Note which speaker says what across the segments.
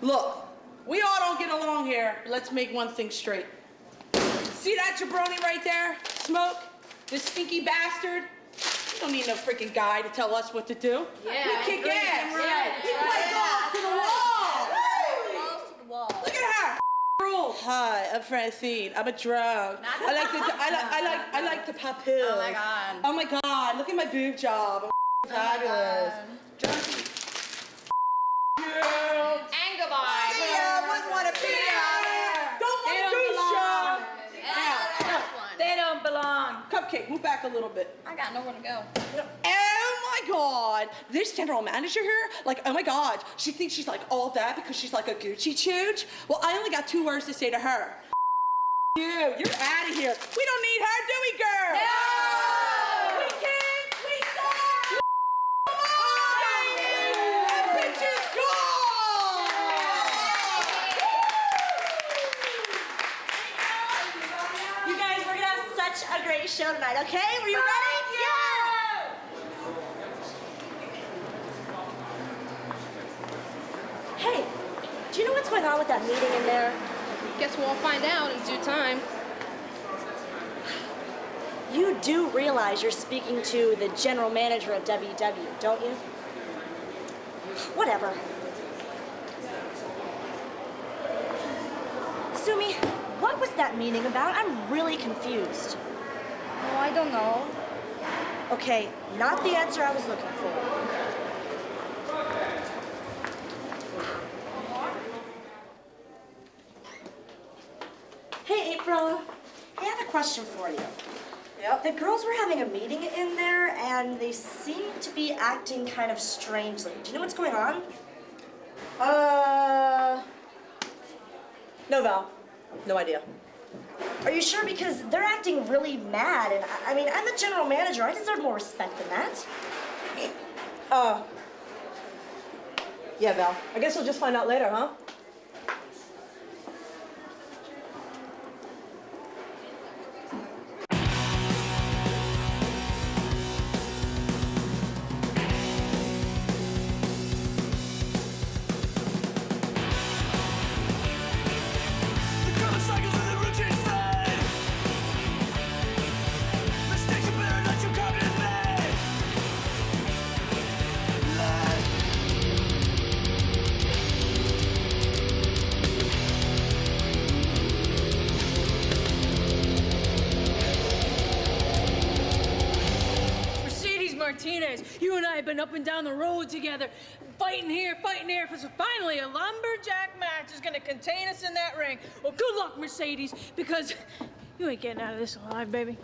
Speaker 1: Look, we all don't get along here, but let's make one thing straight. See that jabroni right there? Smoke? This stinky bastard? We don't need no freaking guy to tell us what to do.
Speaker 2: Yeah,
Speaker 1: we kick ass.
Speaker 2: Yeah,
Speaker 1: we play balls to the wall.
Speaker 2: Balls to the wall.
Speaker 1: Look at her. Rules. Hi, I'm Francine. I'm a drug. I like to pop pills.
Speaker 2: Oh my god.
Speaker 1: Oh my god. Look at my boob job. I'm fabulous.
Speaker 2: And goodbye.
Speaker 1: See ya. Wouldn't want to be here. Don't want to do
Speaker 2: They don't belong.
Speaker 1: Cupcake, move back a little bit.
Speaker 2: I got nowhere to go.
Speaker 1: Oh my god, this general manager here, like, oh my god, she thinks she's like all that because she's like a Gucci chooch. Well, I only got 2 words to say to her. You're out of here. We don't need her, do we, girl?
Speaker 2: No!
Speaker 1: We can, we saw. Come on, baby! That bitch is gone!
Speaker 3: You guys, we're gonna have such a great show tonight, okay? Were you ready? Hey, do you know what's going on with that meeting in there?
Speaker 2: Guess we'll find out in due time.
Speaker 3: You do realize you're speaking to the general manager of WW, don't you? Whatever. Sumi, what was that meeting about? I'm really confused.
Speaker 2: Oh, I don't know.
Speaker 3: Okay, not the answer I was looking for. Hey, April. I have a question for you.
Speaker 1: Yep.
Speaker 3: The girls were having a meeting in there, and they seem to be acting kind of strangely. Do you know what's going on?
Speaker 1: No, Val. No idea.
Speaker 3: Are you sure? Because they're acting really mad, and I mean, I'm the general manager. I deserve more respect than that.
Speaker 1: Yeah, Val. I guess we'll just find out later, huh?
Speaker 4: You and I have been up and down the road together, fighting here, so finally a lumberjack match is gonna contain us in that ring. Well, good luck, Mercedes, because you ain't getting out of this alive, baby.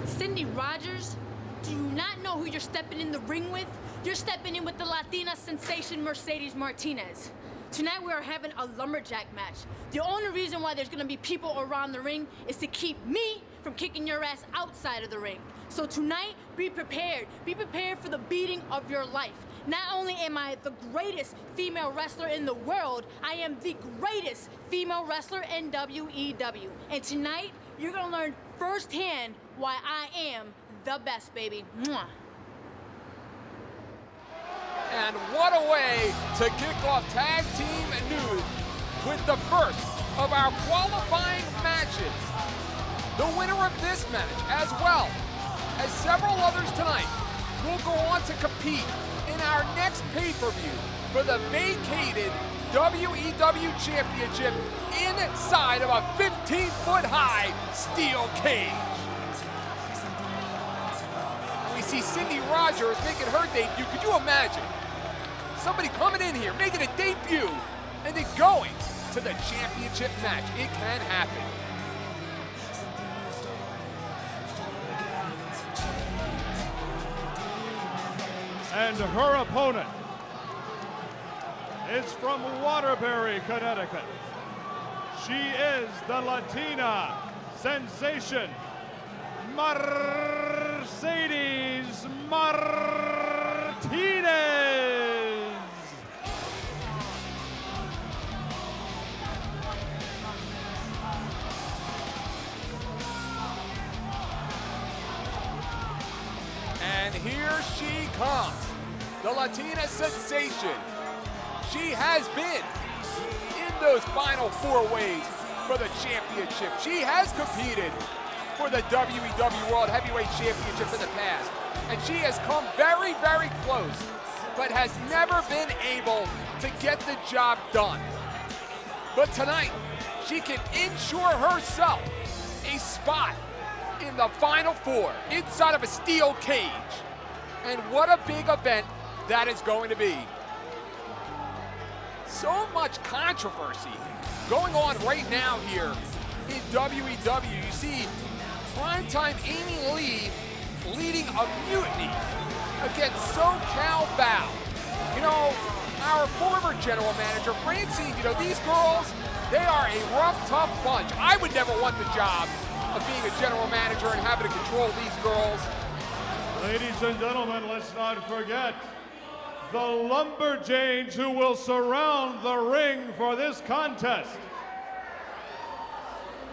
Speaker 5: Cindy Rogers, do you not know who you're stepping in the ring with? You're stepping in with the Latina sensation Mercedes Martinez. Tonight we are having a lumberjack match. The only reason why there's gonna be people around the ring is to keep me from kicking your ass outside of the ring. So tonight, be prepared. Be prepared for the beating of your life. Not only am I the greatest female wrestler in the world, I am the greatest female wrestler in WEW. And tonight, you're gonna learn firsthand why I am the best, baby. Mwah.
Speaker 6: And what a way to kick off tag team news with the first of our qualifying matches. The winner of this match, as well as several others tonight, will go on to compete in our next pay-per-view for the vacated WEW Championship inside of a 15-foot-high steel cage. We see Cindy Rogers making her debut. Could you imagine somebody coming in here, making a debut, and then going to the championship match? It can happen.
Speaker 7: And her opponent is from Waterbury, Connecticut. She is the Latina sensation, Mercedes Martinez.
Speaker 6: And here she comes, the Latina sensation. She has been in those final 4 ways for the championship. She has competed for the WWE World Heavyweight Championship in the past, and she has come very, very close, but has never been able to get the job done. But tonight, she can ensure herself a spot in the Final 4 inside of a steel cage. And what a big event that is going to be. So much controversy going on right now here in WWE. You see primetime Amy Lee leading a mutiny against SoCal Val. You know, our former general manager, Francine, you know, these girls, they are a rough, tough bunch. I would never want the job of being a general manager and having to control these girls.
Speaker 7: Ladies and gentlemen, let's not forget the Lumberjanes who will surround the ring for this contest.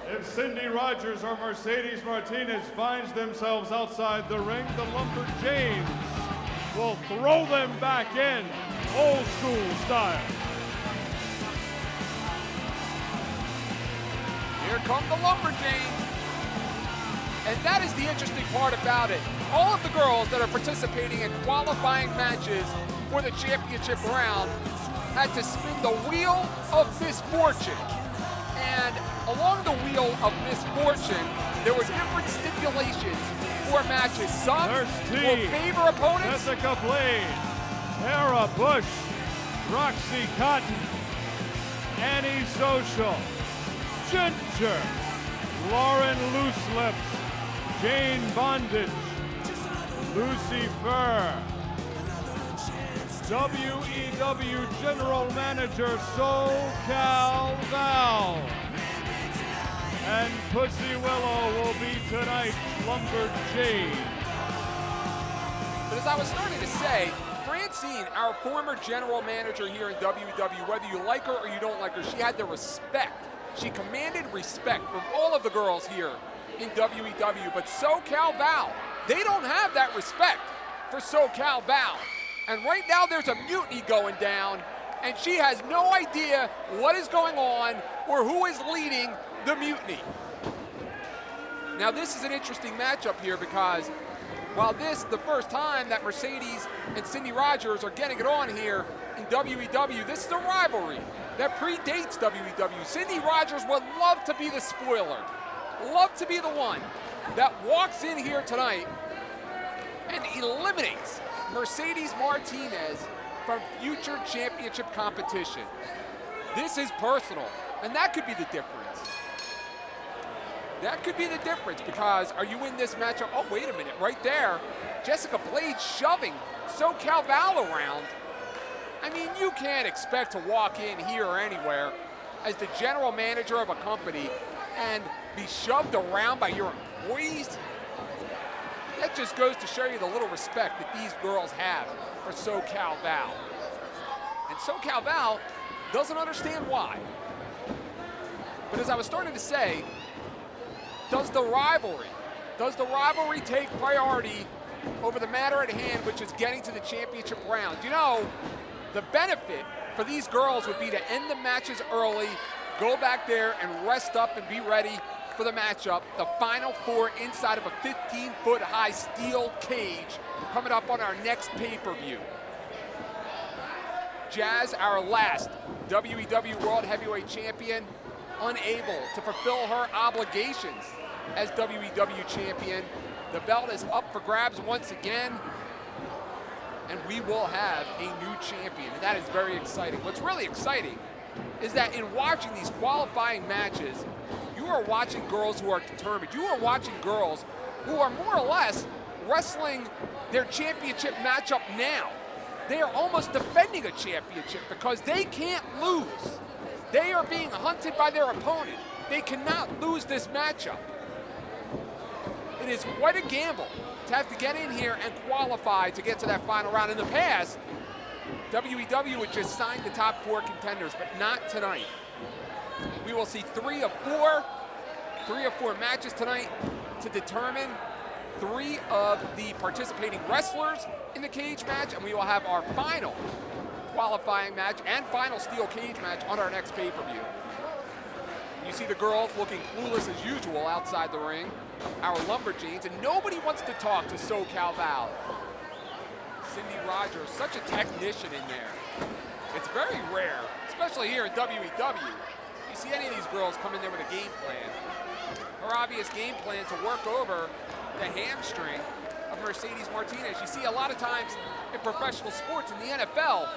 Speaker 7: If Cindy Rogers or Mercedes Martinez finds themselves outside the ring, the Lumberjanes will throw them back in, old school style.
Speaker 6: Here come the Lumberjanes. And that is the interesting part about it. All of the girls that are participating in qualifying matches for the championship round had to spin the wheel of misfortune. And along the wheel of misfortune, there were different stipulations for matches. Some will favor opponents.
Speaker 7: Jessica Blade, Tara Bush, Roxy Cotton, Annie Social, Ginger, Lauren Looselips, Jane Bondage, Lucy Fur, WEW General Manager SoCal Val, and Pussy Willow will be tonight's Lumberjane.
Speaker 6: But as I was starting to say, Francine, our former general manager here in WEW, whether you like her or you don't like her, she had the respect. She commanded respect from all of the girls here in WEW, but SoCal Val, they don't have that respect for SoCal Val. And right now there's a mutiny going down, and she has no idea what is going on or who is leading the mutiny. Now this is an interesting matchup here because while this is the first time that Mercedes and Cindy Rogers are getting it on here in WEW, this is a rivalry that predates WEW. Cindy Rogers would love to be the spoiler, love to be the one that walks in here tonight and eliminates Mercedes Martinez from future championship competition. This is personal, and that could be the difference. That could be the difference because are you in this matchup? Oh, wait a minute, right there. Jessica Blade shoving SoCal Val around. I mean, you can't expect to walk in here or anywhere as the general manager of a company and be shoved around by your employees. That just goes to show you the little respect that these girls have for SoCal Val. And SoCal Val doesn't understand why. But as I was starting to say, does the rivalry take priority over the matter at hand, which is getting to the championship round? You know, the benefit for these girls would be to end the matches early, go back there and rest up and be ready for the matchup, the Final 4 inside of a 15-foot high steel cage coming up on our next pay-per-view. Jazz, our last WEW World Heavyweight Champion, unable to fulfill her obligations as WEW Champion. The belt is up for grabs once again, and we will have a new champion, and that is very exciting. What's really exciting is that in watching these qualifying matches, you are watching girls who are determined. You are watching girls who are more or less wrestling their championship matchup now. They are almost defending a championship because they can't lose. They are being hunted by their opponent. They cannot lose this matchup. It is quite a gamble to have to get in here and qualify to get to that final round. In the past, WEW would just sign the top 4 contenders, but not tonight. We will see 3 of 4 matches tonight to determine 3 of the participating wrestlers in the cage match, and we will have our final qualifying match and final steel cage match on our next pay-per-view. You see the girls looking clueless as usual outside the ring, our Lumberjanes, and nobody wants to talk to SoCal Val. Cindy Rogers, such a technician in there. It's very rare, especially here at WEW. You see any of these girls come in there with a game plan. Her obvious game plan to work over the hamstring of Mercedes Martinez. You see a lot of times in professional sports, in the NFL,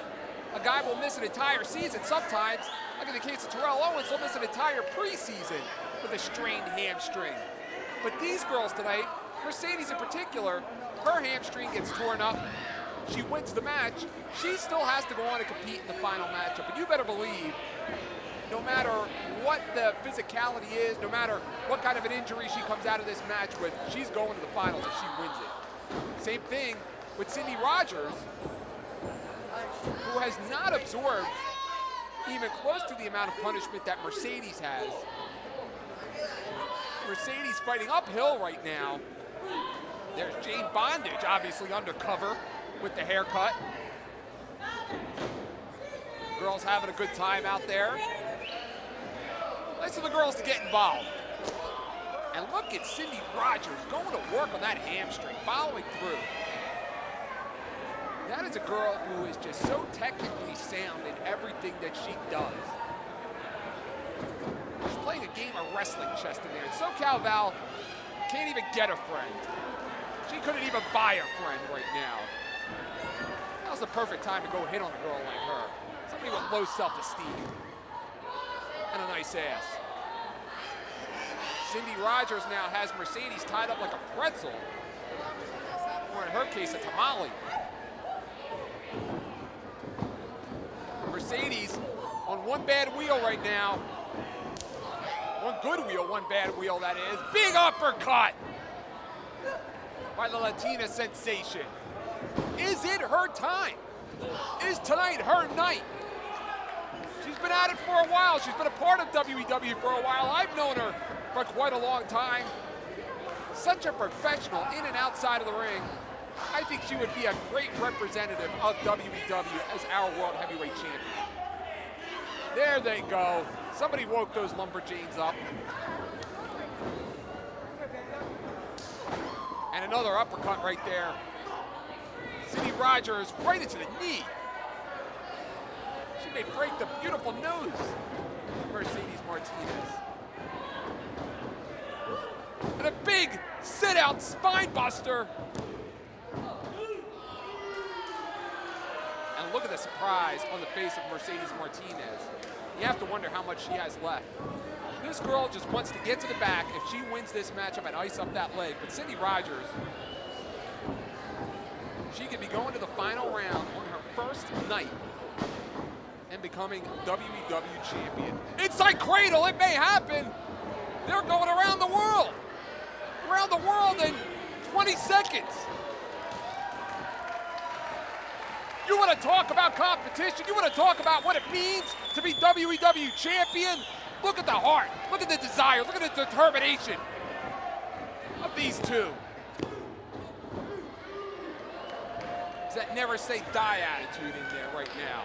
Speaker 6: a guy will miss an entire season. Sometimes, like in the case of Terrell Owens, he'll miss an entire preseason with a strained hamstring. But these girls tonight, Mercedes in particular, her hamstring gets torn up. She wins the match. She still has to go on and compete in the final matchup. And you better believe, no matter what the physicality is, no matter what kind of an injury she comes out of this match with, she's going to the finals if she wins it. Same thing with Cindy Rogers, who has not absorbed even close to the amount of punishment that Mercedes has. Mercedes fighting uphill right now. There's Jane Bondage, obviously undercover with the haircut. Girls having a good time out there. Nice of the girls to get involved. And look at Cindy Rogers going to work on that hamstring, following through. That is a girl who is just so technically sound in everything that she does. She's playing a game of wrestling chess in there. And SoCal Val can't even get a friend. She couldn't even buy a friend right now. Now's the perfect time to go hit on a girl like her. Somebody with low self-esteem and a nice ass. Cindy Rogers now has Mercedes tied up like a pretzel, or in her case, a tamale. Mercedes on one bad wheel right now. One good wheel, one bad wheel, that is. Big uppercut by the Latina sensation. Is it her time? Is tonight her night? She's been at it for a while. She's been a part of WEW for a while. I've known her for quite a long time. Such a professional in and outside of the ring. I think she would be a great representative of WEW as our World Heavyweight Champion. There they go. Somebody woke those Lumberjanes up. And another uppercut right there. Cindy Rogers right into the knee. She may break the beautiful nose of Mercedes Martinez. And a big sit-out spine buster. And look at the surprise on the face of Mercedes Martinez. You have to wonder how much she has left. This girl just wants to get to the back. If she wins this matchup and ice up that leg. But Cindy Rogers, she could be going to the final round on her first night and becoming WEW champion. Inside cradle, it may happen. They're going around the world. Around the world in 20 seconds. You want to talk about competition? You want to talk about what it means to be WEW champion? Look at the heart. Look at the desire. Look at the determination of these two. It's that never say die attitude in there right now.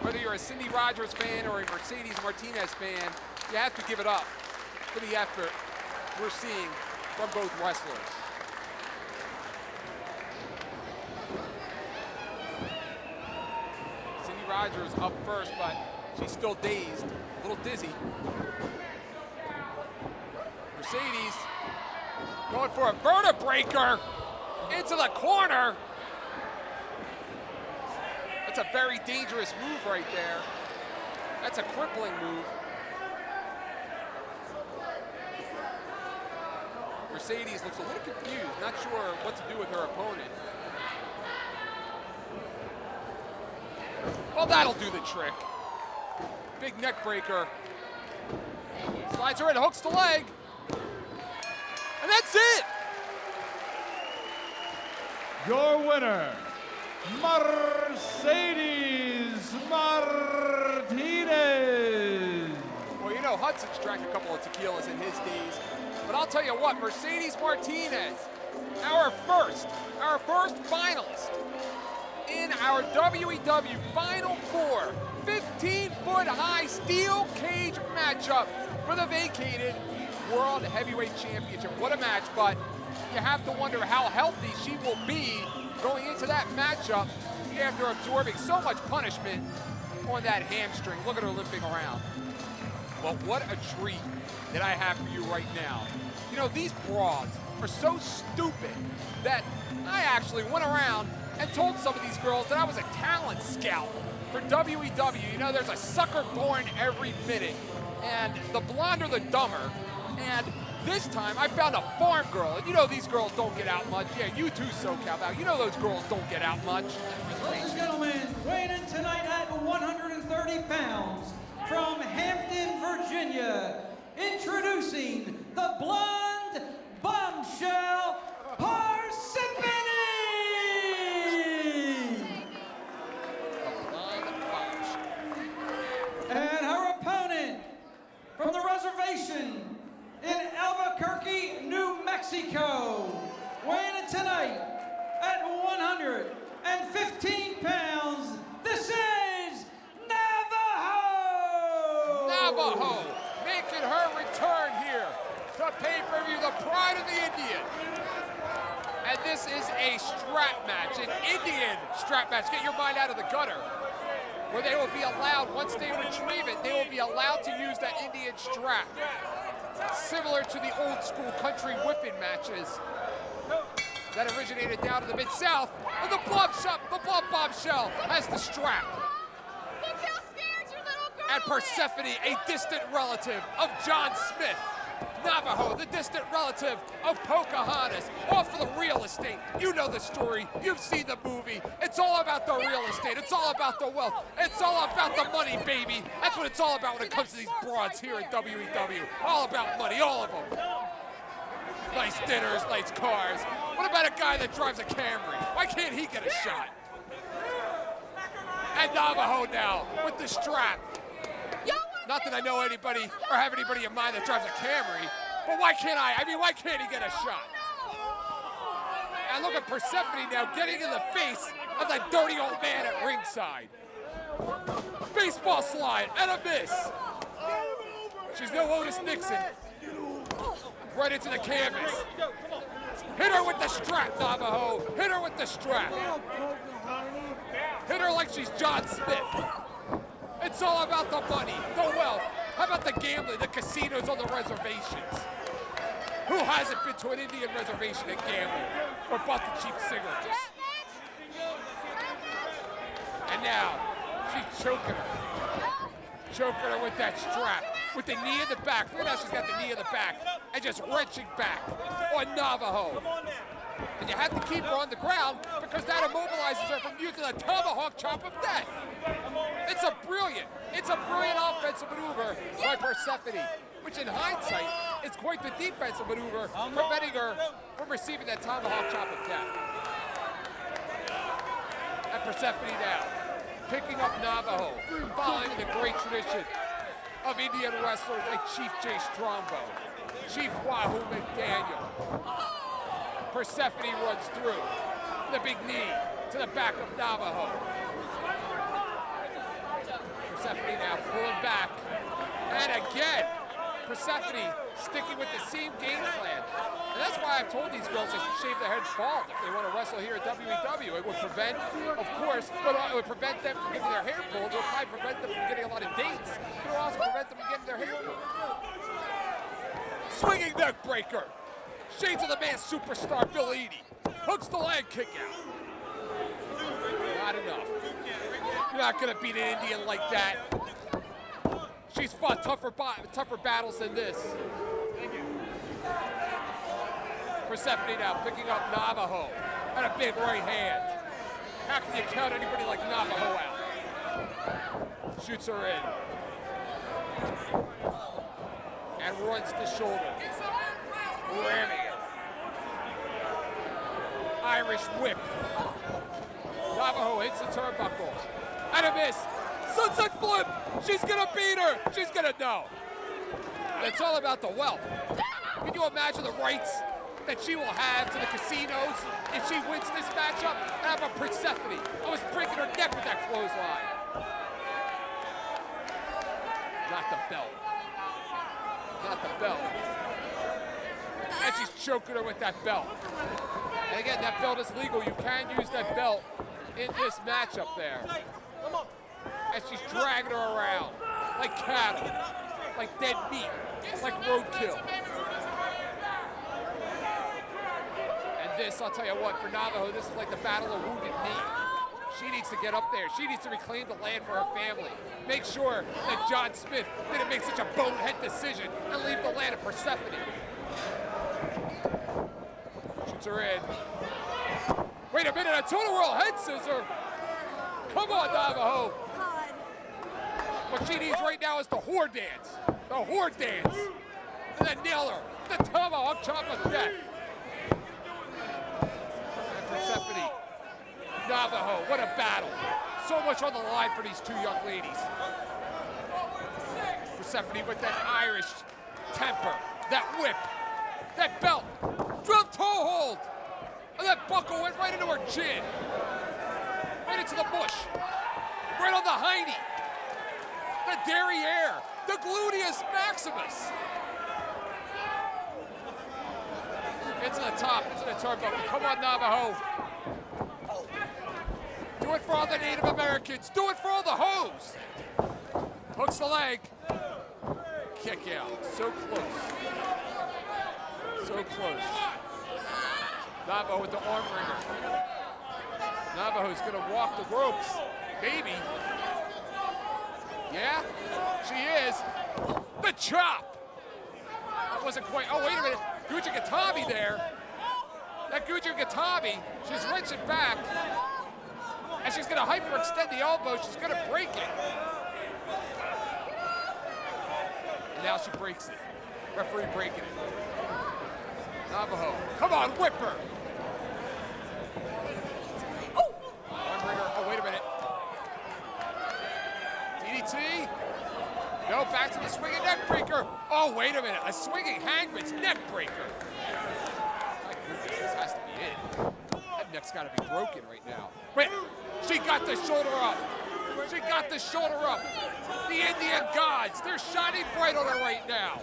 Speaker 6: Whether you're a Cindy Rogers fan or a Mercedes Martinez fan, you have to give it up for the effort we're seeing from both wrestlers. Cindy Rogers up first, but she's still dazed, a little dizzy. Mercedes going for a vertebreaker into the corner. That's a very dangerous move right there. That's a crippling move. Mercedes looks a little confused, not sure what to do with her opponent. Well, that'll do the trick. Big neck breaker. Slides her in, hooks the leg. And that's it!
Speaker 7: Your winner, Mercedes Martinez.
Speaker 6: Well, you know, Hudson's drank a couple of tequilas in his days. But I'll tell you what, Mercedes Martinez, our first finalist in our WEW Final Four 15-foot-high steel cage matchup for the vacated World Heavyweight Championship. What a match, but you have to wonder how healthy she will be going into that matchup after absorbing so much punishment on that hamstring. Look at her limping around. Well, what a treat that I have for you right now. You know, these broads are so stupid that I actually went around and told some of these girls that I was a talent scout for WEW. You know, there's a sucker born every minute, and the blonder the dumber. And this time I found a farm girl, and you know these girls don't get out much. Yeah, you too, SoCal Val. You know those girls don't get out much.
Speaker 8: Ladies and gentlemen, weighing in tonight at 130 pounds from Hampton, Virginia, introducing the blonde bombshell, Parsippany! And her opponent from the reservation in Albuquerque, New Mexico, weighing in tonight at 115 pounds, this is Navajo!
Speaker 6: Navajo making her return here to pay-per-view, the pride of the Indian. And this is a strap match, an Indian strap match. Get your mind out of the gutter. Where they will be allowed, once they retrieve it, they will be allowed to use that Indian strap. Similar to the old school country whipping matches that originated down in the Mid-South. And the blood bombshell has the strap.
Speaker 5: Look how scared your little girl
Speaker 6: And Persephone, a distant relative of John Smith. Navajo, the distant relative of Pocahontas, off for the real estate. You know the story. You've seen the movie. It's all about the real estate. It's all about the wealth. It's all about the money, baby. That's what it's all about when it comes to these broads here at WEW. All about money, all of them. Nice dinners, nice cars. What about a guy that drives a Camry? Why can't he get a shot? And Navajo now with the strap. Not that I know anybody or have anybody in mind that drives a Camry, but why can't I? I mean, why can't he get a shot? And look at Persephone now getting in the face of that dirty old man at ringside. Baseball slide and a miss. She's no Otis Nixon. Right into the canvas. Hit her with the strap, Navajo. Hit her with the strap. Hit her like she's John Smith. It's all about the money, the wealth. How about the gambling, the casinos on the reservations? Who hasn't been to an Indian reservation and gambled or bought the cheap cigarettes? And now, she's choking her. Choking her with that strap, with the knee in the back. Look at how she's got the knee in the back and just wrenching back on Navajo. And you have to keep her on the ground because that immobilizes her from using the tomahawk chop of death. It's a brilliant offensive maneuver by Persephone, which in hindsight is quite the defensive maneuver, preventing her from receiving that tomahawk chop of death. And Persephone now picking up Navajo, following the great tradition of Indian wrestlers like Chief Jay Strongbow, Chief Wahoo McDaniel. Persephone runs through the big knee to the back of Navajo. Persephone now pulling back. And again, Persephone sticking with the same game plan. And that's why I've told these girls they should shave their heads bald if they want to wrestle here at WEW. It would prevent, of course, it would prevent them from getting their hair pulled. It would probably prevent them from getting a lot of dates. It would also prevent them from getting their hair pulled. Swinging neck breaker. Shades of the Man superstar Bill Eadie. Hooks the leg kick out. Not enough. You're not going to beat an Indian like that. She's fought tougher battles than this. Persephone now picking up Navajo and a big right hand. How can you count anybody like Navajo out? Shoots her in. And runs the shoulder. Ramming it. Irish whip. Navajo hits the turnbuckle. And a miss. Sunset flip. She's going to beat her. She's going to know. And it's all about the wealth. Can you imagine the rights that she will have to the casinos if she wins this matchup? How about Persephone? I was breaking her neck with that clothesline. Not the belt. Not the belt. And she's choking her with that belt. And again, that belt is legal. You can use that belt in this matchup there. And she's dragging her around like cattle, like dead meat, like roadkill. And this, I'll tell you what, for Navajo, this is like the battle of Wounded Knee. She needs to get up there. She needs to reclaim the land for her family. Make sure that John Smith didn't make such a bonehead decision and leave the land of Persephone. Shoots her in. Wait a minute, a total world head scissor. Come on, Navajo. What she needs right now is the whore dance. The whore dance. And then nail her. The tomahawk chop of death. And Persephone. Navajo, what a battle. So much on the line for these two young ladies. Persephone with that Irish temper, that whip, that belt, drop toe hold. And that buckle went right into her chin. Right into the bush. Right on the hiney. The derriere, the gluteus maximus. Into the top, into the turnbuckle. Come on, Navajo. Do it for all the Native Americans. Do it for all the hoes. Hooks the leg. Kick out. So close. So close. Navajo with the arm wringer. Navajo's gonna walk the ropes. Maybe. Yeah, she is. The chop. That wasn't quite. Oh, wait a minute. Guja Gatami there. That Guja Gatami, she's wrenching back. And she's going to hyperextend the elbow. She's going to break it. And now she breaks it. Referee breaking it. Navajo. Come on, whip her. Oh! Oh, wait a minute. DDT. No, back to the swinging neck breaker. Oh, wait a minute. A swinging hangman's neck breaker. My goodness, this has to be it. That neck's got to be broken right now. Wait, she got the shoulder up. She got the shoulder up. The Indian gods, they're shining bright on her right now.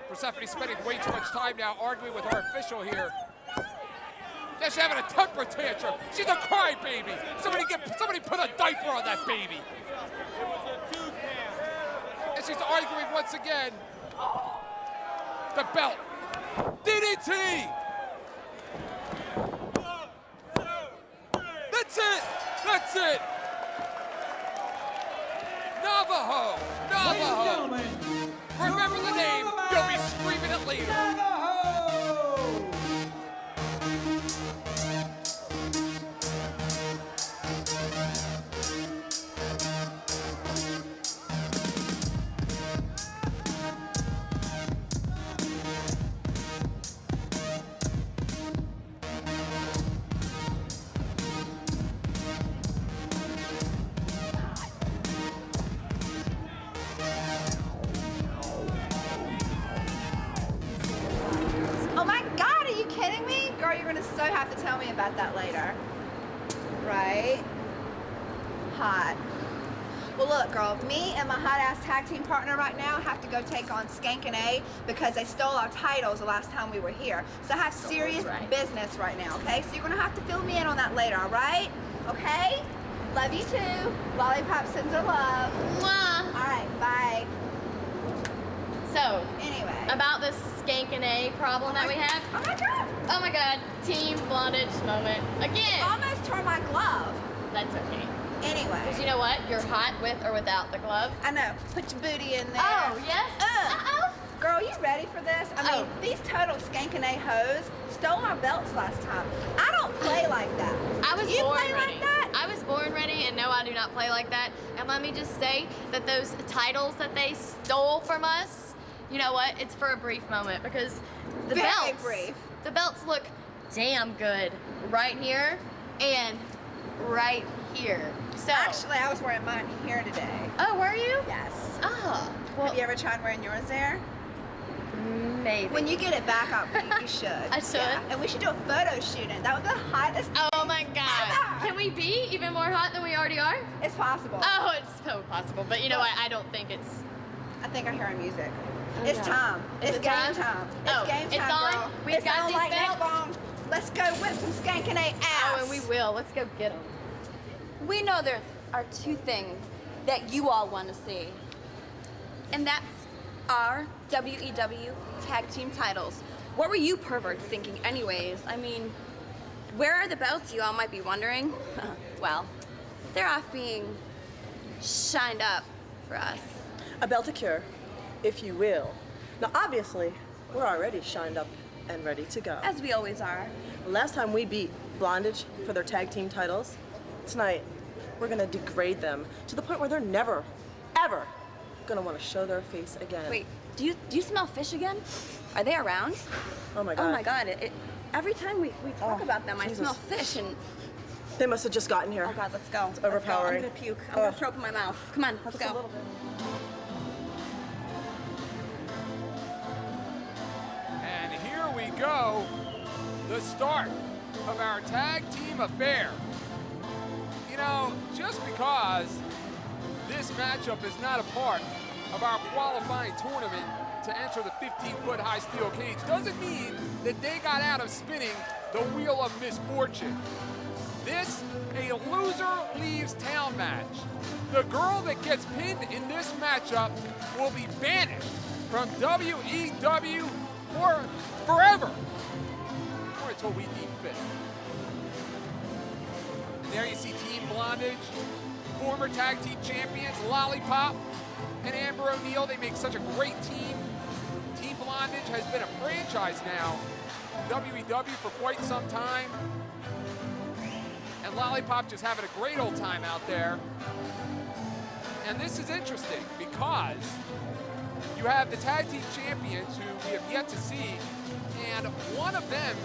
Speaker 6: Persephone's spending way too much time now arguing with our official here. Yeah, she's having a temper tantrum. She's a crybaby. Somebody put a diaper on that baby. And she's arguing once again. The belt. DDT. That's it. That's it. Navajo. Navajo. Remember the name. You'll be screaming it later.
Speaker 8: Navajo!
Speaker 9: Oh my God, are you kidding me? Girl, you're gonna so have to tell me about that later. Right? Hot. Well look, girl, me and my hot-ass tag team partner right now have to go take on Skank and A because they stole our titles the last time we were here. So I have serious business right now, okay? So you're gonna have to fill me in on that later, all right? Okay? Love you too. Lollipop sends her love.
Speaker 10: Mwah.
Speaker 9: All right, bye.
Speaker 10: So,
Speaker 9: Anyway.
Speaker 10: about this Skank and A problem that we have.
Speaker 9: Oh my God.
Speaker 10: Oh my God, team bondage moment again.
Speaker 9: Almost tore my glove.
Speaker 10: That's okay.
Speaker 9: Anyway.
Speaker 10: Because you know what? You're hot with or without the glove.
Speaker 9: I know. Put your booty in there.
Speaker 10: Oh, yes? Uh-oh.
Speaker 9: Girl, you ready for this? I mean, these total Skank and A hoes stole our belts last time. I don't play like that.
Speaker 10: I was
Speaker 9: Do you
Speaker 10: born
Speaker 9: play
Speaker 10: ready.
Speaker 9: like that?
Speaker 10: I was born ready, and no, I do not play like that. And let me just say that those titles that they stole from us, you know what? It's for a brief moment because the
Speaker 9: Very
Speaker 10: belts,
Speaker 9: brief.
Speaker 10: the belts look damn good right here and right here. So
Speaker 9: Actually, I was wearing mine here today.
Speaker 10: oh, were you?
Speaker 9: Yes.
Speaker 10: Oh, well,
Speaker 9: Have you ever tried wearing yours there?
Speaker 10: Maybe.
Speaker 9: When you get it back up, you should.
Speaker 10: I should?
Speaker 9: Yeah. And we should do a photo shoot in. That would be the hottest.
Speaker 10: Oh my God. Can we be even more hot than we already are?
Speaker 9: It's possible.
Speaker 10: Oh, it's so possible. But you know what? I don't think it's...
Speaker 9: I think I'm hearing music.
Speaker 10: Oh,
Speaker 9: It's
Speaker 10: yeah.
Speaker 9: time. It's
Speaker 10: it
Speaker 9: game
Speaker 10: time?
Speaker 9: time. It's
Speaker 10: Oh,
Speaker 9: game time,
Speaker 10: it's on?
Speaker 9: girl.
Speaker 10: We've
Speaker 9: It's
Speaker 10: got
Speaker 9: on
Speaker 10: these
Speaker 9: like neck
Speaker 10: belts?
Speaker 9: bone. Let's go whip some skanking ass.
Speaker 10: Oh, and we will. Let's go get them.
Speaker 11: We know there are two things that you all want to see, and that's our WEW tag team titles. What were you perverts thinking anyways? I mean, where are the belts, you all might be wondering? Well, they're off being shined up for us.
Speaker 12: A belt to cure, if you will. Now, obviously, we're already shined up and ready to go.
Speaker 11: As we always are.
Speaker 12: Last time we beat Blondage for their tag team titles. Tonight, we're gonna degrade them to the point where they're never, ever gonna want to show their face again.
Speaker 11: Wait, do you smell fish again? Are they around?
Speaker 12: Oh my God.
Speaker 11: Oh my God, every time we talk about them,
Speaker 12: Jesus.
Speaker 11: I smell fish and...
Speaker 12: They must have just gotten here.
Speaker 11: Oh God, let's go.
Speaker 12: It's overpowering.
Speaker 11: Let's go. I'm gonna puke. I'm gonna throw up in my mouth. Come on, let's
Speaker 12: Just a
Speaker 11: go.
Speaker 12: little bit.
Speaker 6: And here we go, the start of our tag team affair. You know, just because this matchup is not a part of our qualifying tournament to enter the 15-foot high steel cage doesn't mean that they got out of spinning the wheel of misfortune. This, a loser leaves town match. The girl that gets pinned in this matchup will be banished from WEW for forever, or until we deem fit. And there you see Team Blondage, former tag team champions Lollipop and Amber O'Neal. They make such a great team. Team Blondage has been a franchise now in WEW for quite some time. And Lollipop just having a great old time out there. And this is interesting because you have the tag team champions who we have yet to see, and one of them,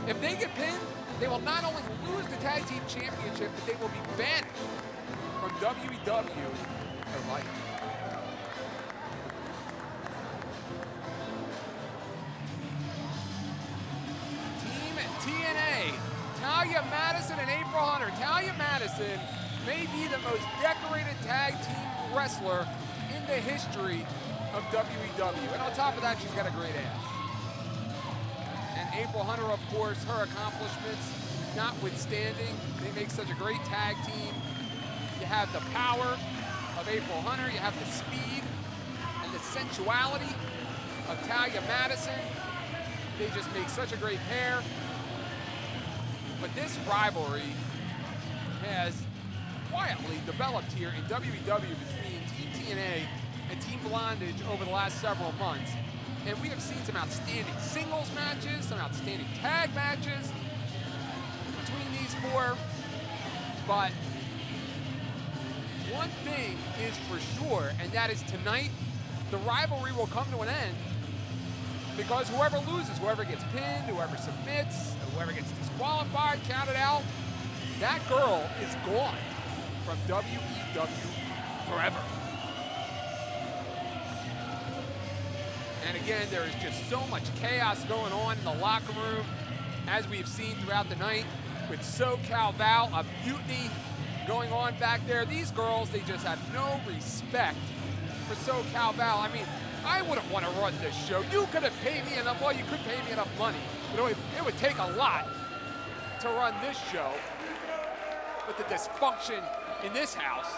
Speaker 6: if they get pinned, they will not only lose the tag team championship, but they will be banished from WEW for life. Team TNA, Talia Madison and April Hunter. Talia Madison may be the most decorated tag team wrestler in the history of WEW. And on top of that, she's got a great ass. And April Hunter, of course, her accomplishments notwithstanding, they make such a great tag team. You have the power of April Hunter, you have the speed and the sensuality of Talia Madison. They just make such a great pair. But this rivalry has quietly developed here in WEW between Team TNA and Team Blondage over the last several months. And we have seen some outstanding singles matches, some outstanding tag matches between these four. But one thing is for sure, and that is tonight, the rivalry will come to an end because whoever loses, whoever gets pinned, whoever submits, whoever gets disqualified, counted out, that girl is gone from WEW forever. And again, there is just so much chaos going on in the locker room, as we've seen throughout the night with SoCal Val, a mutiny going on back there. These girls, they just have no respect for SoCal Val. I mean, I wouldn't want to run this show. You could have paid me enough, well, you could pay me enough money, but it would take a lot to run this show with the dysfunction in this house.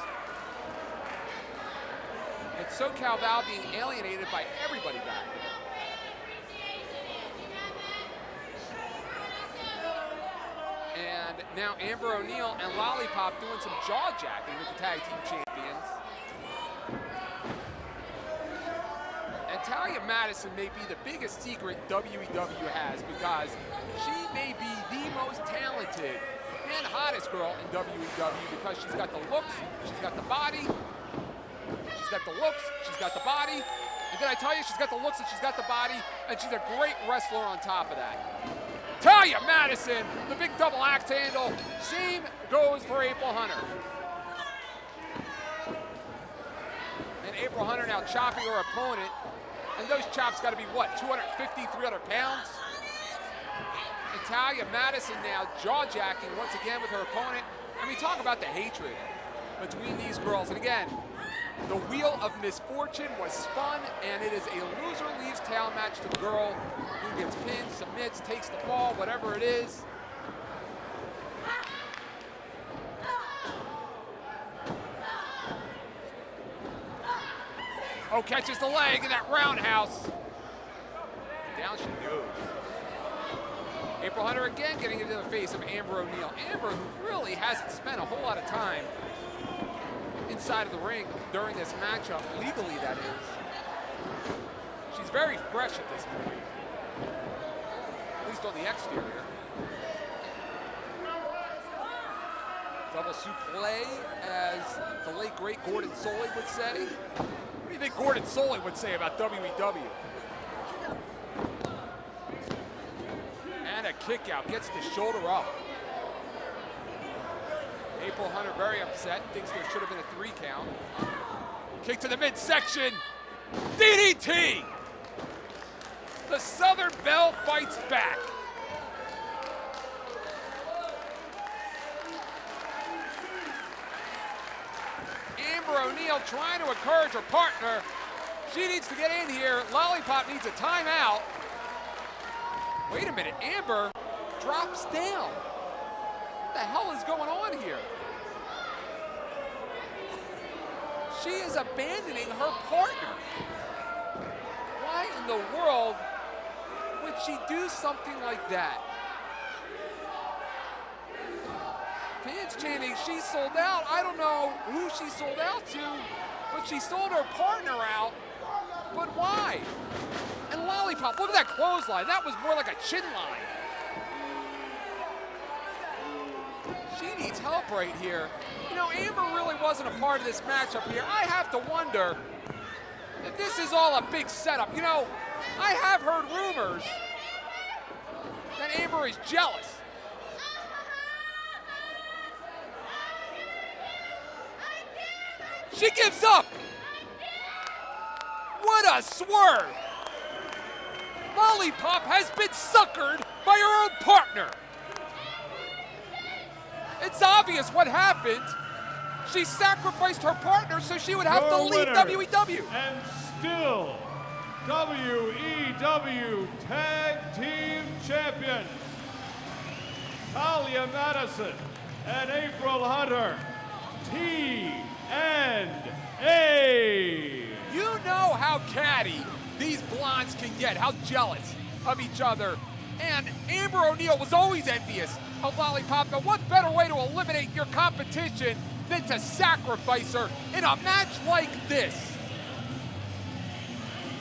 Speaker 6: And SoCal Val being alienated by everybody back there. And now Amber O'Neal and Lollipop doing some jaw-jacking with the tag team champions. And Talia Madison may be the biggest secret WEW has because she may be the most talented and hottest girl in WEW because she's got the looks, she's got the body, she's got the looks, she's got the body. And did I tell you she's got the looks and she's got the body, and she's a great wrestler on top of that. Talia Madison, the big double axe handle. Same goes for April Hunter. And April Hunter now chopping her opponent And those chops got to be, what, 250, 300 pounds? Natalia Madison now jaw-jacking once again with her opponent. I mean, talk about the hatred between these girls. And again, the wheel of misfortune was spun, and it is a loser leaves town match to the girl who gets pinned, submits, takes the fall, whatever it is. Oh, catches the leg in that roundhouse. Down she goes. April Hunter again getting into the face of Amber O'Neal. Amber, who really hasn't spent a whole lot of time inside of the ring during this matchup, legally that is. She's very fresh at this point, at least on the exterior. Double suplex, as the late great Gordon Soley would say. What do you think Gordon Soley would say about WEW? And a kick out, gets the shoulder up. April Hunter very upset, thinks there should have been a 3 count. Kick to the midsection, DDT! The Southern Belle fights back. Amber O'Neal trying to encourage her partner. She needs to get in here. Lollipop needs a timeout. Wait a minute, Amber drops down. What the hell is going on here? She is abandoning her partner. Why in the world would she do something like that? Fans chanting, she's sold out. I don't know who she sold out to, but she sold her partner out. But why? And Lollipop, look at that clothesline. That was more like a chin line. She needs help right here. You know, Amber really wasn't a part of this matchup here. I have to wonder if this is all a big setup. You know, I have heard rumors that Amber is jealous. She gives up. What a swerve. Lollipop has been suckered by her own partner. It's obvious what happened. She sacrificed her partner so she would have to leave WEW.
Speaker 7: And still, WEW Tag Team Champions, Talia Madison and April Hunter, TNA.
Speaker 6: You know how catty these blondes can get, how jealous of each other. And Amber O'Neal was always envious of Lollipop, but what better way to eliminate your competition than to sacrifice her in a match like this?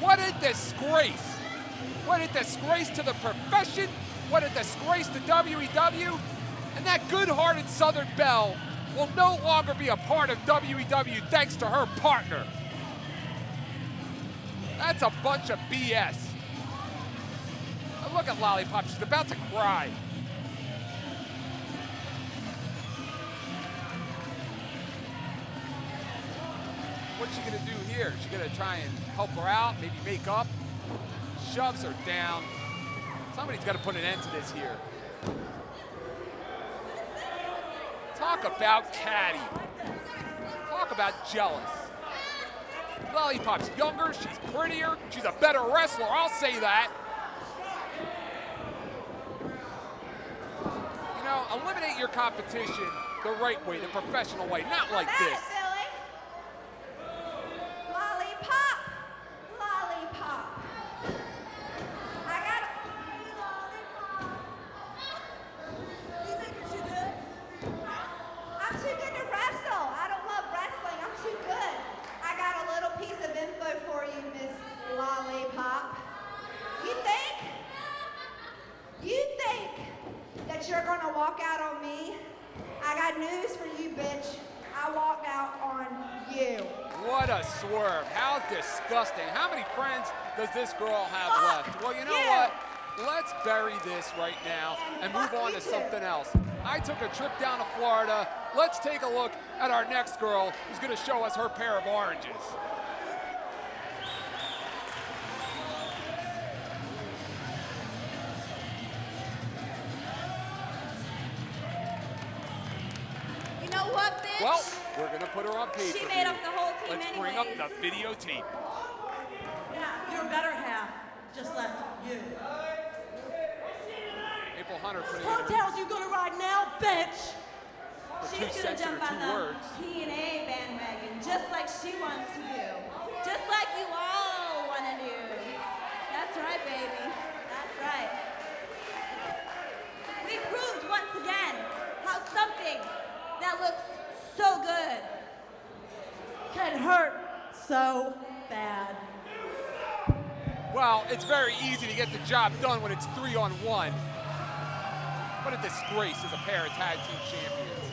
Speaker 6: What a disgrace. What a disgrace to the profession. What a disgrace to WEW. And that good-hearted Southern Belle will no longer be a part of WEW thanks to her partner. That's a bunch of BS. Look at Lollipop, she's about to cry. What's she gonna do here? She's gonna try and help her out, maybe make up. Shoves her down. Somebody's gotta put an end to this here. Talk about catty. Talk about jealous. Lollipop's younger, she's prettier, she's a better wrestler, I'll say that. You know, eliminate your competition the right way, the professional way, not like this.
Speaker 3: Lollipop! Lollipop! I got lollipop. You think you're too good? I'm too good to wrestle. I don't love wrestling. I'm too good. I got a little piece of info for you, Miss Lollipop. You think that you're gonna walk out on me? I got news for you, bitch. I walked out on you.
Speaker 6: What a swerve. How disgusting. How many friends does this girl have left? Well, you know what? Let's bury this right now and move on to something else. I took a trip down to Florida. Let's take a look at our next girl who's going to show us her pair of oranges. Well, we're gonna put her on paper.
Speaker 3: She made up the whole team
Speaker 6: Let's bring up
Speaker 3: anyways.
Speaker 6: the videotape.
Speaker 13: Yeah, your better half just left you.
Speaker 6: April Hunter putting
Speaker 13: Coattails you gonna ride now, bitch?
Speaker 6: the
Speaker 3: She's
Speaker 6: 2
Speaker 3: gonna
Speaker 6: cents in
Speaker 3: jump
Speaker 6: her
Speaker 3: on
Speaker 6: 2
Speaker 3: the
Speaker 6: words.
Speaker 3: TNA bandwagon just like she wants to do. Just like you all want to do. That's right, baby. That's right. We proved once again how something that looks so good
Speaker 13: Can hurt so bad.
Speaker 6: Well, it's very easy to get the job done when it's 3-on-1. What a disgrace as a pair of tag team champions.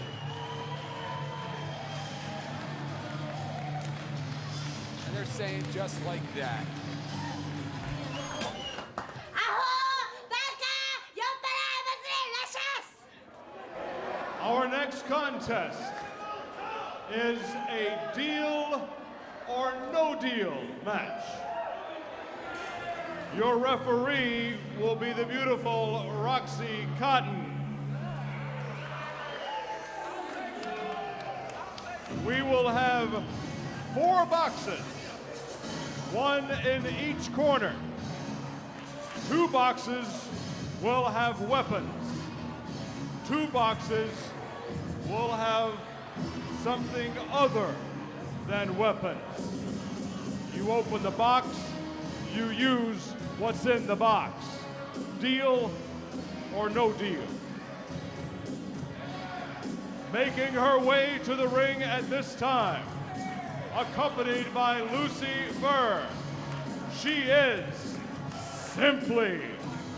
Speaker 6: And they're saying just like that.
Speaker 7: Our next contest is a deal or no deal match. Your referee will be the beautiful Roxy Cotton. We will have 4 boxes, 1 in each corner. 2 boxes will have weapons. 2 boxes will have something other than weapons. You open the box, you use what's in the box. Deal or no deal. Making her way to the ring at this time, accompanied by Lucy Fur. She is simply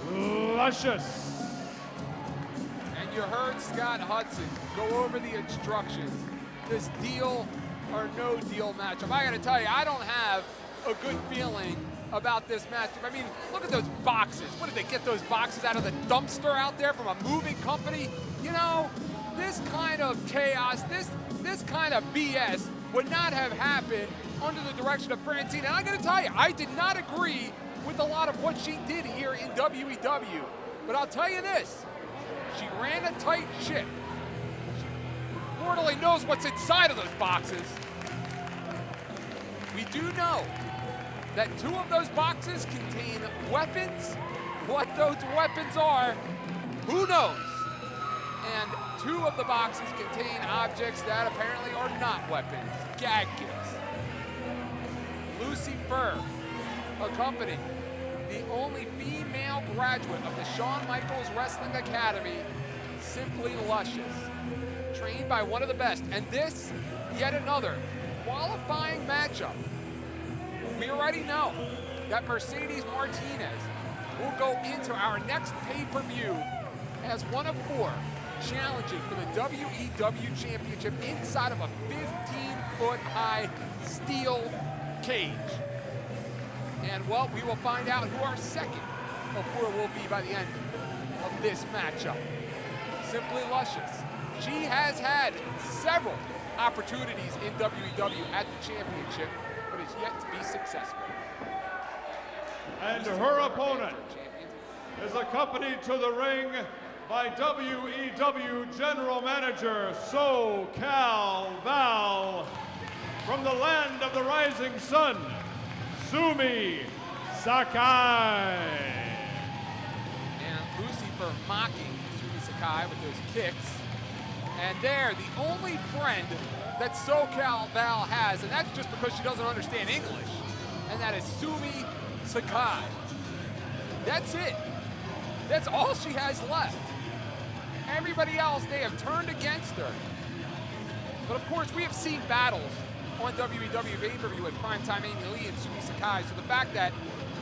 Speaker 7: luscious.
Speaker 6: And you heard Scott Hudson go over the instructions. This deal or no deal matchup. I gotta tell you, I don't have a good feeling about this matchup. I mean, look at those boxes. What did they get those boxes out of the dumpster out there from a moving company? You know, this kind of chaos, this kind of BS would not have happened under the direction of Francine. And I gotta tell you, I did not agree with a lot of what she did here in WEW. But I'll tell you this, she ran a tight ship. She mortally knows what's inside of those boxes. We do know that 2 of those boxes contain weapons. What those weapons are, who knows? And 2 of the boxes contain objects that apparently are not weapons, gag gifts. Lucy Fur, accompanied the only female graduate of the Shawn Michaels Wrestling Academy, Simply Luscious, trained by one of the best. And this, yet another qualifying matchup. We already know that Mercedes Martinez will go into our next pay-per-view as one of 4 challenging for the WEW Championship inside of a 15-foot-high steel cage. And, well, we will find out who our second of 4 will be by the end of this matchup. Simply Luscious. She has had several opportunities in WEW at the championship, but is yet to be successful.
Speaker 7: And her opponent is accompanied to the ring by WEW General Manager SoCal Val, from the land of the rising sun, Sumi Sakai.
Speaker 6: And Lucy for mocking Sumi Sakai with those kicks. And they're the only friend that SoCal Val has, and that's just because she doesn't understand English, and that is Sumi Sakai. That's it. That's all she has left. Everybody else, they have turned against her. But of course, we have seen battles on WEW pay-per-view with Primetime Amy Lee and Sumi Sakai, so the fact that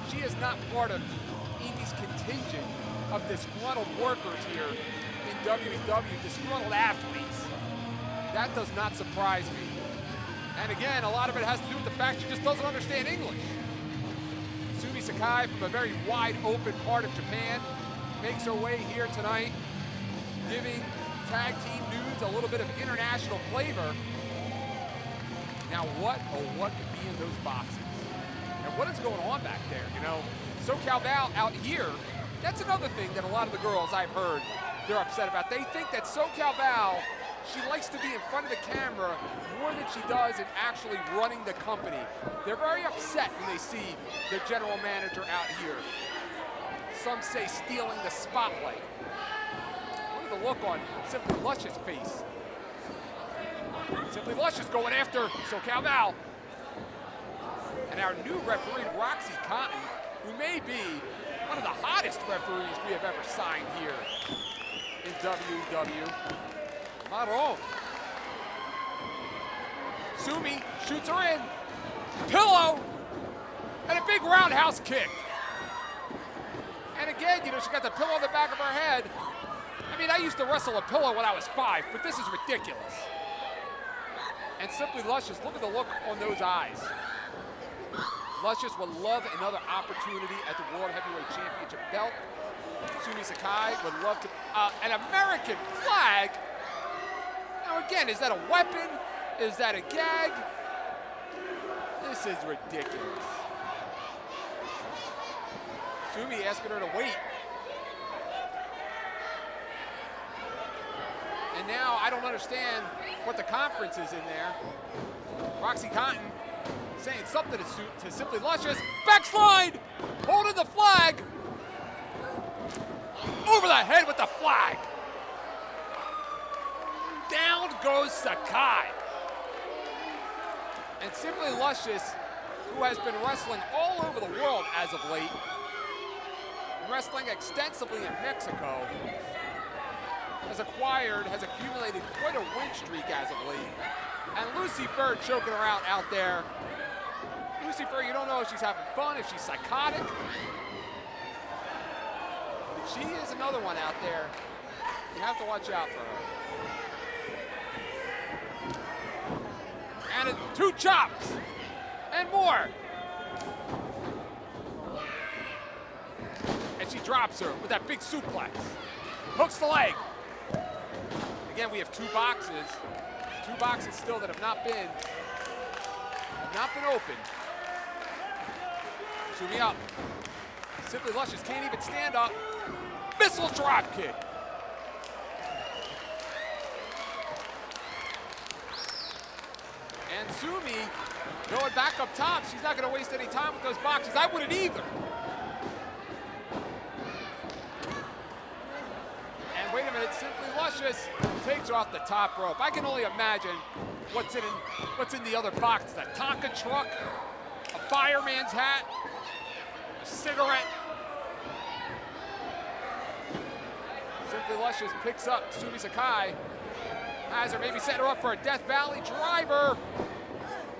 Speaker 6: she is not part of Amy's contingent of disgruntled workers here in WEW, disgruntled athletes, that does not surprise me. And again, a lot of it has to do with the fact she just doesn't understand English. Sumi Sakai, from a very wide open part of Japan, makes her way here tonight, giving tag team nudes a little bit of international flavor. Now what could be in those boxes? And what is going on back there? You know, SoCal Val out here, that's another thing that a lot of the girls I've heard, they're upset about. They think that SoCal Val she likes to be in front of the camera more than she does in actually running the company. They're very upset when they see the general manager out here. Some say stealing the spotlight. Look at the look on Simply Lush's face. Simply Lush is going after SoCal Val. And our new referee, Roxy Cotton, who may be one of the hottest referees we have ever signed here in WWE. Maron. Sumi shoots her in. Pillow. And a big roundhouse kick. And again, you know, she got the pillow on the back of her head. I mean, I used to wrestle a pillow when I was 5, but this is ridiculous. And Simply Luscious, look at the look on those eyes. Luscious would love another opportunity at the World Heavyweight Championship belt. Sumi Sakai would love to, an American flag. Now again, is that a weapon? Is that a gag? This is ridiculous. Sumi asking her to wait. And now I don't understand what the conference is in there. Roxy Cotton saying something to Simply Luscious. Backslide! Holding the flag. Over the head with the flag. Down goes Sakai. And Simply Luscious, who has been wrestling all over the world as of late, wrestling extensively in Mexico, has accumulated quite a win streak as of late. And Lucifer choking her out there. Lucifer, you don't know if she's having fun, if she's psychotic. But she is another one out there. You have to watch out for her. And 2 chops and more. And she drops her with that big suplex. Hooks the leg. Again, we have 2 boxes. 2 boxes still that have not been opened. Sumi up. Simply Luscious can't even stand up. Missile drop kick. And Sumi going back up top. She's not going to waste any time with those boxes. I wouldn't either. And wait a minute, Simply Luscious takes her off the top rope. I can only imagine what's in the other box. A Tonka truck, a fireman's hat, a cigarette. Simply Luscious picks up Sumi Sakai. Has her maybe set her up for a Death Valley driver.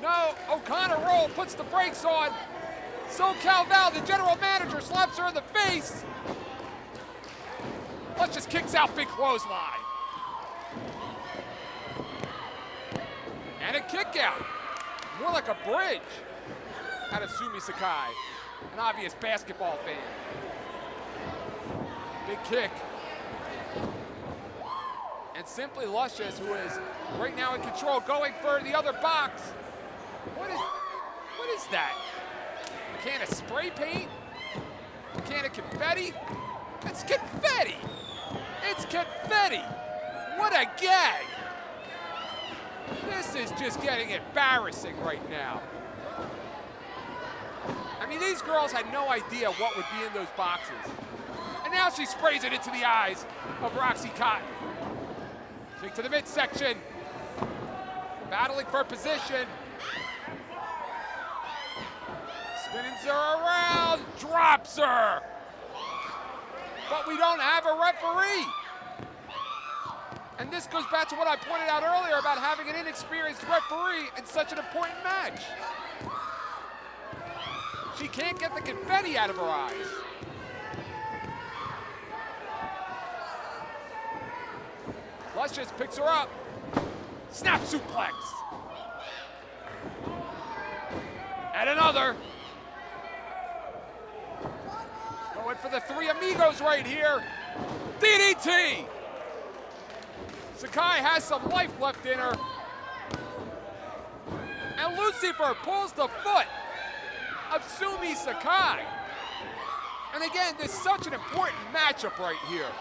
Speaker 6: No, O'Connor roll, puts the brakes on. SoCal Val, the general manager, slaps her in the face. Luscious kicks out, big clothesline. And a kick out. More like a bridge out of Sumi Sakai, an obvious basketball fan. Big kick. And Simply Luscious, who is right now in control, going for the other box. What is that? A can of spray paint? A can of confetti? It's confetti! It's confetti! What a gag! This is just getting embarrassing right now. I mean, these girls had no idea what would be in those boxes. And now she sprays it into the eyes of Roxy Cotton. Kick to the midsection. Battling for position. Spins her around, drops her. But we don't have a referee. And this goes back to what I pointed out earlier about having an inexperienced referee in such an important match. She can't get the confetti out of her eyes. Luscious picks her up. Snap suplex. And another. Going for the 3 amigos right here. DDT. Sakai has some life left in her. And Lucifer pulls the foot of Sumi Sakai. And again, this is such an important matchup right here.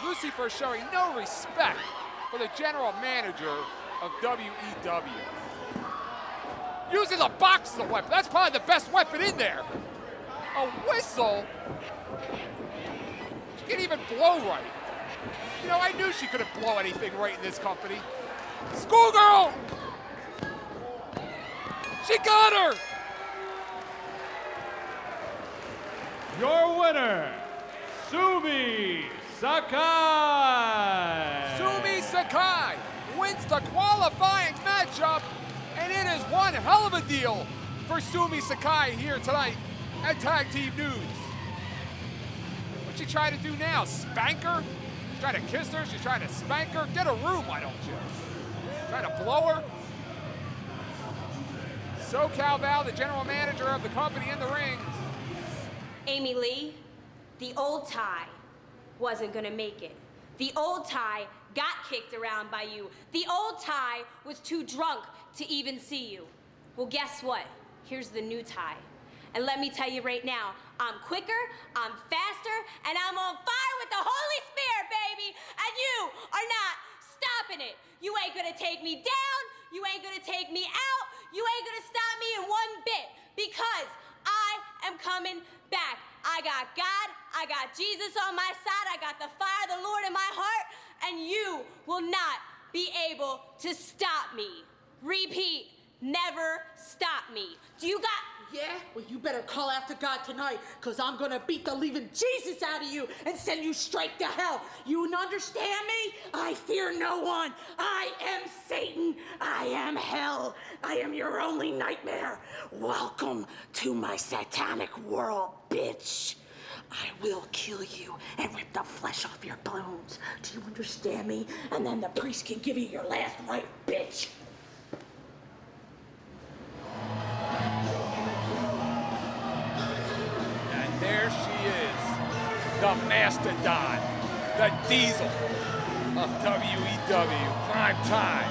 Speaker 6: Lucifer showing no respect for the general manager of WEW. Using the box as a weapon. That's probably the best weapon in there. A whistle. She can't even blow right. You know, I knew she couldn't blow anything right in this company. Schoolgirl! She got her!
Speaker 7: Your winner, Sumi Sakai.
Speaker 6: Sumi Sakai wins the qualifying matchup, and it is one hell of a deal for Sumi Sakai here tonight at Tag Team News. What's she trying to do now? Spank her? She's trying to kiss her? She's trying to spank her? Get a room, why don't you? Trying to blow her? SoCal Val, the general manager of the company, in the ring.
Speaker 14: Amy Lee, the old Ty wasn't gonna make it. The old Ty got kicked around by you. The old Ty was too drunk to even see you. Well, guess what? Here's the new Ty. And let me tell you right now, I'm quicker, I'm faster, and I'm on fire with the Holy Spirit, baby! And you are not stopping it. You ain't gonna take me down, you ain't gonna take me out, you ain't gonna stop me in one bit, because I am coming back. I got God, I got Jesus on my side, I got the fire of the Lord in my heart, and you will not be able to stop me. Repeat, never stop me. Do you got...
Speaker 13: Yeah? Well, you better call out to God tonight, because I'm going to beat the leaving Jesus out of you and send you straight to hell. You understand me? I fear no one. I am Satan. I am hell. I am your only nightmare. Welcome to my satanic world, bitch. I will kill you and rip the flesh off your bones. Do you understand me? And then the priest can give you your last right, bitch.
Speaker 6: There she is, the mastodon, the diesel of WEW, prime time,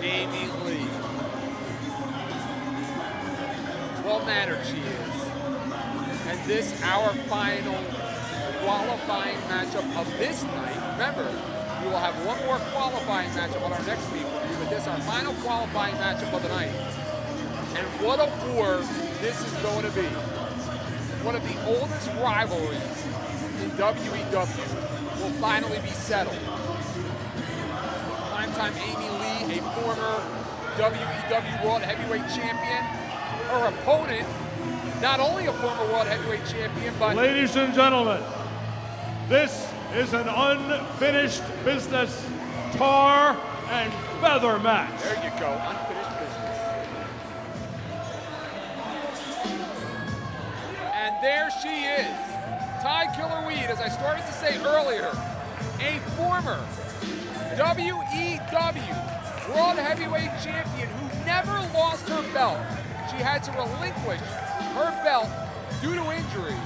Speaker 6: Amy Lee. Well-mannered she is. And this, our final qualifying matchup of this night. Remember, we will have one more qualifying matchup on our next week review, but this is our final qualifying matchup of the night. And what a war this is going to be. One of the oldest rivalries in WEW will finally be settled. Primetime Amy Lee, a former WEW World Heavyweight Champion. Her opponent, not only a former World Heavyweight Champion, but...
Speaker 7: Ladies and gentlemen, this is an unfinished business tar and feather match.
Speaker 6: There you go, unfinished business. And there she is, Ty Killer Weed, as I started to say earlier, a former WEW World Heavyweight Champion who never lost her belt. She had to relinquish her belt due to injury,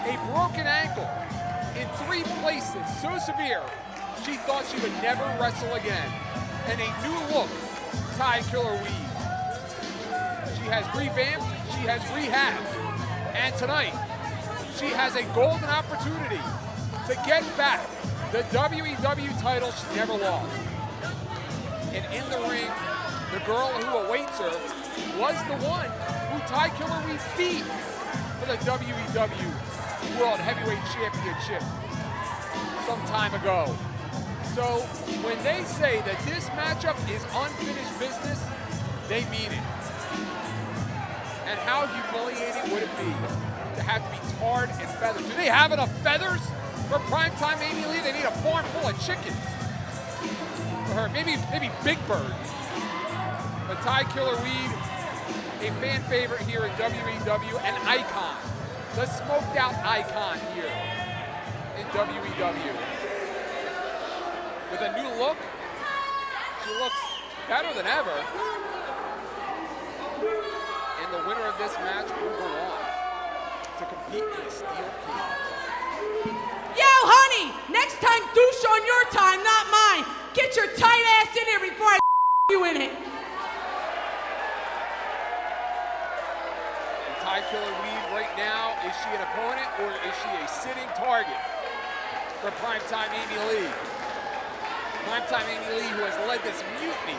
Speaker 6: a broken ankle in 3 places, so severe she thought she would never wrestle again. And a new look, Ty Killer Weed. She has revamped, she has rehabbed. And tonight, she has a golden opportunity to get back the WEW title she never lost. And in the ring, the girl who awaits her was the one who Ty Killer Weed beat for the WEW World Heavyweight Championship some time ago. So when they say that this matchup is unfinished business, they mean it. And how humiliating would it be to have to be tarred and feathered? Do they have enough feathers for primetime Amy Lee? They need a farm full of chickens for her. Maybe Big Bird. But Ty Killer Weed, a fan favorite here in WEW, an icon, the smoked out icon here in WEW. With a new look, she looks better than ever. And the winner of this match will go on to compete in a steel cage.
Speaker 1: Yo, honey, next time douche on your time, not mine. Get your tight ass in here before I you in it.
Speaker 6: And Ty Killer Weed right now, is she an opponent or is she a sitting target for primetime Amy Lee. Primetime Amy Lee, who has led this mutiny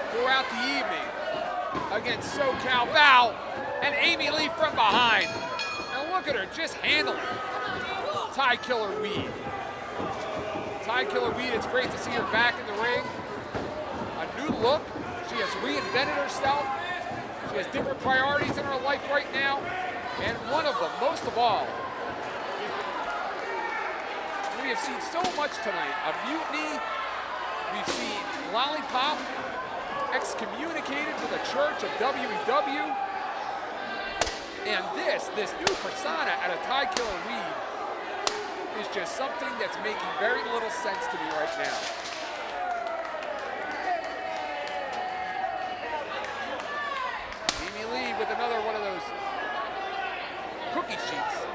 Speaker 6: throughout the evening against SoCal Val and Amy Lee from behind. Now look at her just handling Ty Killer Weed. Ty Killer Weed, it's great to see her back in the ring. A new look. She has reinvented herself. She has different priorities in her life right now. And one of them, most of all, we have seen so much tonight. A mutiny. We've seen Lollipop excommunicated from the church of WEW. And this new persona out of Ty Killer Weed is just something that's making very little sense to me right now. Amy Lee with another one of those cookie sheets.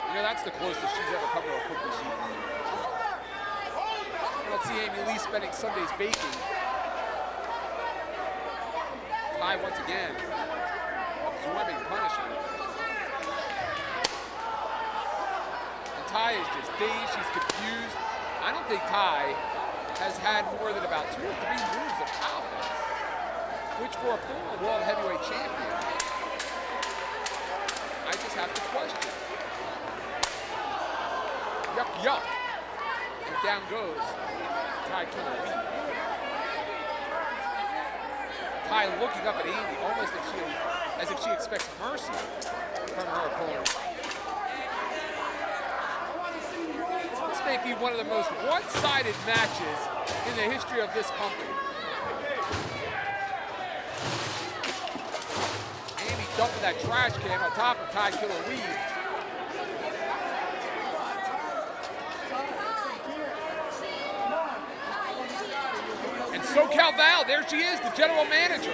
Speaker 6: You know, that's the closest she's ever come to a cookie sheet. I don't see Amy Lee spending Sundays baking. Ty once again, absorbing punishment. And Ty is just dazed, she's confused. I don't think Ty has had more than about 2 or 3 moves of offense, which for a former world heavyweight champion, I just have to question. Yuck, yuck. And down goes Ty Killer Weed. Ty looking up at Amy, almost as if she expects mercy from her opponent. This may be one of the most one-sided matches in the history of this company. Amy dumping that trash can on top of Ty Killer Weed. SoCal Val, there she is, the general manager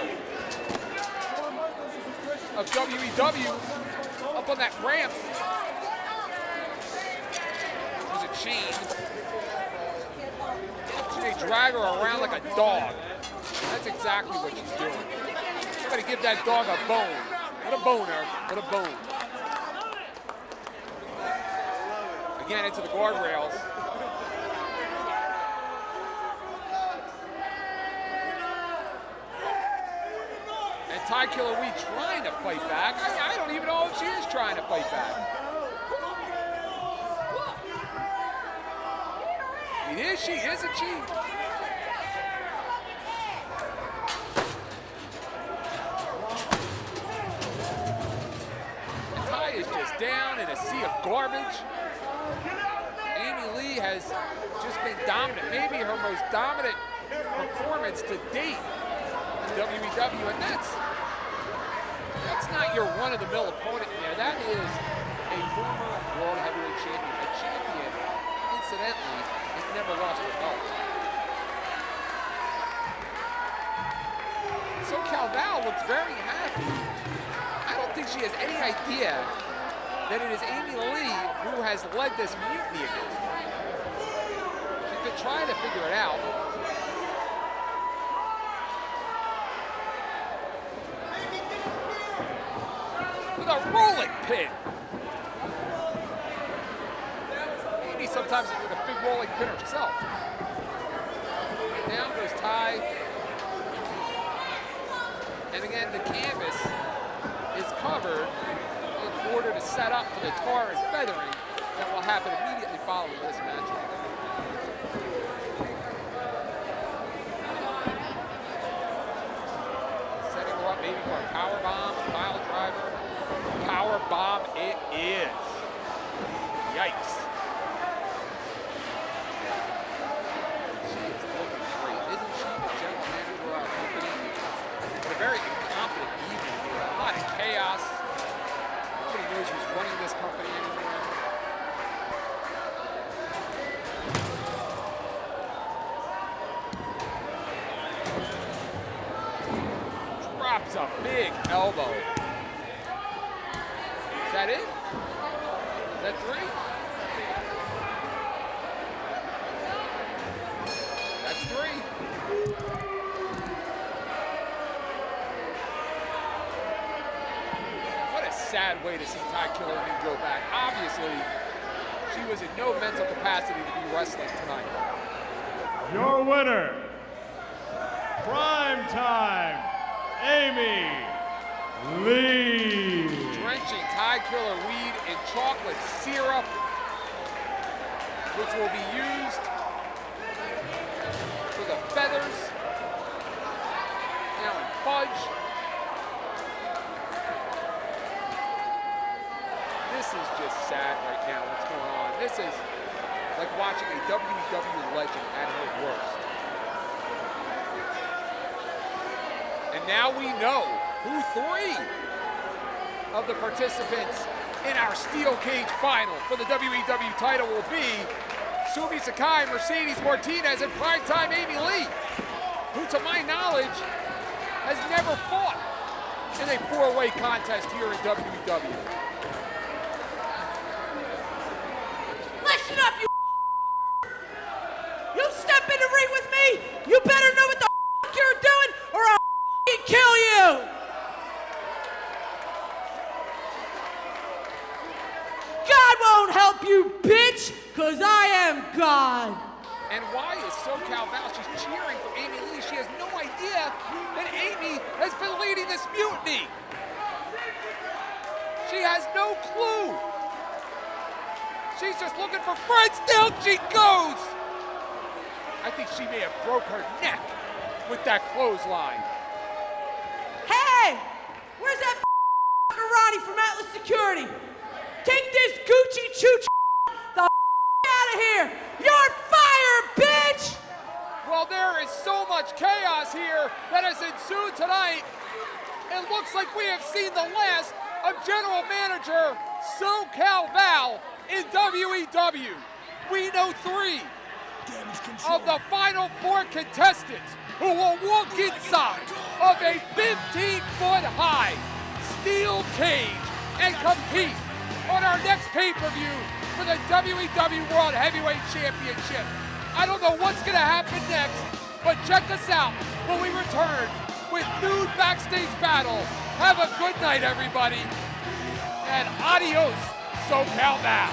Speaker 6: of WEW, up on that ramp. There's a chain. They drag her around like a dog. That's exactly what she's doing. Somebody give that dog a bone. What a boner, what a bone. Again, into the guardrails. Ty Killer Weed trying to fight back. I don't even know if she is trying to fight back. I mean, is she? Isn't she? And Ty is just down in a sea of garbage. Amy Lee has just been dominant, maybe her most dominant performance to date in WEW, and that's not your run-of-the-mill opponent in there. That is a former world heavyweight champion, a champion, incidentally, that never lost her belt. SoCal Val looks very happy. I don't think she has any idea that it is Amy Lee who has led this mutiny against her. She's been trying to figure it out. A rolling pin. Maybe sometimes with a big rolling pin herself. Down goes Ty. And again, the canvas is covered in order to set up for the tar and feathering that will happen immediately following this match. Setting her up maybe for a power bomb, a pile driver. Power bomb it is. Yikes. She is looking great, isn't she? The general manager of our company. But a very incompetent evening here. A lot of chaos. Nobody knows who's running this company anymore. Drops a big elbow. Is that it? Is that 3? That's 3. What a sad way to see Ty Killer Weed go back. Obviously, She was in no mental capacity to be wrestling tonight.
Speaker 7: Your winner, Primetime Amy Lee.
Speaker 6: Drenching Tide Killer weed in chocolate syrup, which will be used for the feathers. Now in fudge. This is just sad right now, what's going on. This is like watching a WWE legend at her worst. And now we know who 3 of the participants in our steel cage final for the WEW title will be. Sumi Sakai, Mercedes Martinez, and Primetime Amy Lee, who to my knowledge has never fought in a 4-way contest here in WEW.
Speaker 13: Listen up, you. You step in the ring with me, you better know what the you're doing, or I'll kill you. God won't help you, bitch, because I am God.
Speaker 6: And why is SoCal Val? She's cheering for Amy Lee. She has no idea that Amy has been leading this mutiny. She has no clue. She's just looking for friends. Down she goes. I think she may have broke her neck with that clothesline.
Speaker 13: Hey, where's that Ronnie from Atlas Security? Take this Gucci chooch the out of here. You're fired, bitch.
Speaker 6: Well, there is so much chaos here that has ensued tonight. It looks like we have seen the last of General Manager SoCal Val in WEW. We know 3 of the final 4 contestants who will walk inside of a 15-foot high steel cage and compete on our next pay-per-view for the WEW World Heavyweight Championship. I don't know what's gonna happen next, but check us out when we return with nude backstage battle. Have a good night, everybody, and adios, SoCal Val.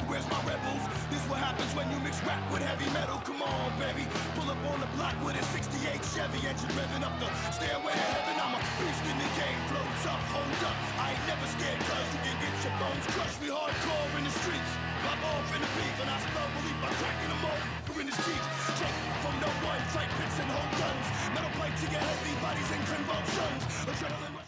Speaker 15: Where's my rebels? This what happens when you mix rap with heavy metal. Come on, baby. Pull up on the block with a 68 Chevy engine revving up the stairway to heaven. I'm a beast in the game. Floats up, hold up. I ain't never scared, cause you can get your bones crushed. We hardcore in the streets. Pop off in the beef, and I spell belief by cracking them all. In his teeth. Check from no one. Fight pits and hold guns. Metal pipe to your head. These bodies in convulsions. Adrenaline.